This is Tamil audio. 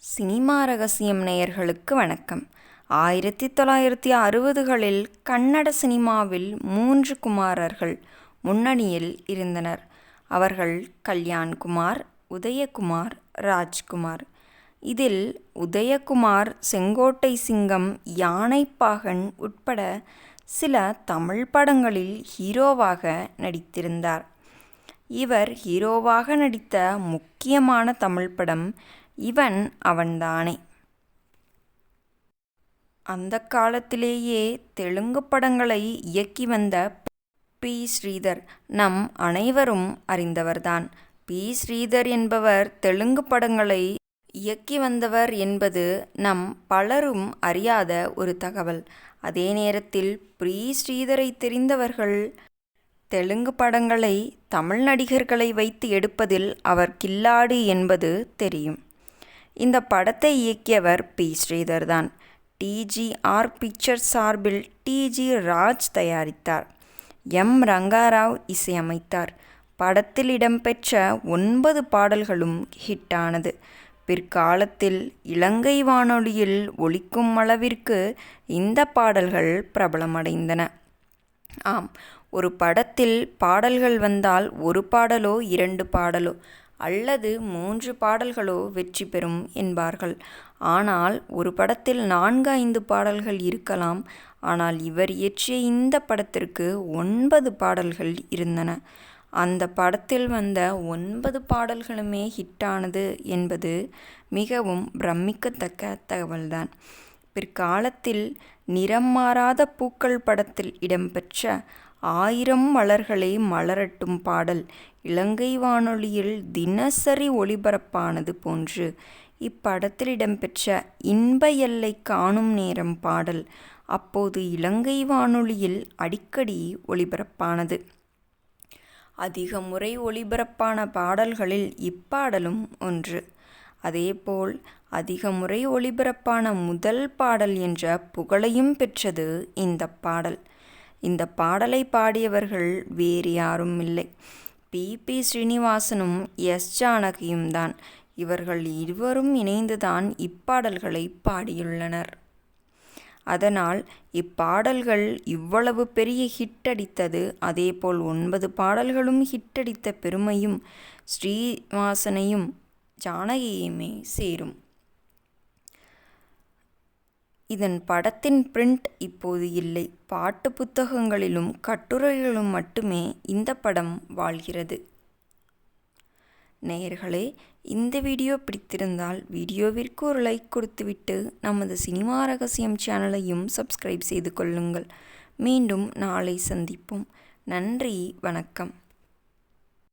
சினிமா ரகசியம் நேயர்களுக்கு வணக்கம். 1960களில் கன்னட சினிமாவில் 3 குமாரர்கள் முன்னணியில் இருந்தனர். அவர்கள் கல்யாண்குமார், உதயகுமார், ராஜ்குமார். இதில் உதயகுமார் செங்கோட்டை சிங்கம், யானைப்பாகன் உட்பட சில தமிழ் படங்களில் ஹீரோவாக நடித்திருந்தார். இவர் ஹீரோவாக நடித்த முக்கியமான தமிழ் படம் இவன் அவன்தானே. அந்த காலத்திலேயே தெலுங்கு படங்களை இயக்கி வந்த பி. ஸ்ரீதர் நம் அனைவரும் அறிந்தவர்தான். பி. ஸ்ரீதர் என்பவர் தெலுங்கு படங்களை இயக்கி வந்தவர் என்பது நம் பலரும் அறியாத ஒரு தகவல். அதே நேரத்தில் பி. ஸ்ரீதரை தெரிந்தவர்கள் தெலுங்கு படங்களை தமிழ் நடிகர்களை வைத்து எடுப்பதில் அவர் கில்லாடி என்பது தெரியும். இந்த படத்தை இயக்கியவர் பி. ஸ்ரீதர் தான். TGR பிக்சர்ஸ் சார்பில் TG ராஜ் தயாரித்தார். M. ரங்காராவ் இசையமைத்தார். படத்தில் இடம்பெற்ற 9 பாடல்களும் ஹிட்டானது. பிற்காலத்தில் இலங்கை வானொலியில் ஒலிக்கும் அளவிற்கு இந்த பாடல்கள் பிரபலமடைந்தன. ஆம், ஒரு படத்தில் பாடல்கள் வந்தால் ஒரு பாடலோ 2 பாடலோ அல்லது 3 பாடல்களோ வெற்றி பெறும் என்பார்கள். ஆனால் ஒரு படத்தில் 4-5 பாடல்கள் இருக்கலாம். ஆனால் இவர் இயற்றிய இந்த படத்திற்கு 9 பாடல்கள் இருந்தன. அந்த படத்தில் வந்த 9 பாடல்களுமே ஹிட்டானது என்பது மிகவும் பிரமிக்கத்தக்க தகவல்தான். பிற்காலத்தில் நிறம் மாறாத பூக்கள் படத்தில் இடம்பெற்ற 1000 மலர்களே மலரட்டும் பாடல் இலங்கை வானொலியில் தினசரி ஒளிபரப்பானது போன்று இப்படத்தில் இடம்பெற்ற இன்ப எல்லை காணும் நேரம் பாடல் அப்போது இலங்கை வானொலியில் அடிக்கடி ஒளிபரப்பானது. அதிக முறை ஒளிபரப்பான பாடல்களில் இப்பாடலும் ஒன்று. அதேபோல் அதிக முறை ஒளிபரப்பான முதல் பாடல் என்ற புகழையும் பெற்றது இந்த பாடல். இந்த பாடலை பாடியவர்கள் வேறு யாரும் இல்லை, பி. ஸ்ரீனிவாசனும் எஸ். ஜானகியும் தான். இவர்கள் இருவரும் இணைந்துதான் இப்பாடல்களை பாடியுள்ளனர். அதனால் இப்பாடல்கள் இவ்வளவு பெரிய ஹிட் அடித்தது. அதேபோல் 9 பாடல்களும் ஹிட் அடித்த பெருமையும் ஸ்ரீனிவாசனையும் ஜானகியுமே சேரும். இதன் படத்தின் பிரிண்ட் இப்போது இல்லை. பாட்டு புத்தகங்களிலும் கட்டுரைகளிலும் மட்டுமே இந்த படம் வாழ்கிறது. நேயர்களே, இந்த வீடியோ பிடித்திருந்தால் வீடியோவிற்கு ஒரு லைக் கொடுத்துவிட்டு நமது சினிமா ரகசியம் சேனலையும் சப்ஸ்கிரைப் செய்து கொள்ளுங்கள். மீண்டும் நாளை சந்திப்போம். நன்றி, வணக்கம்.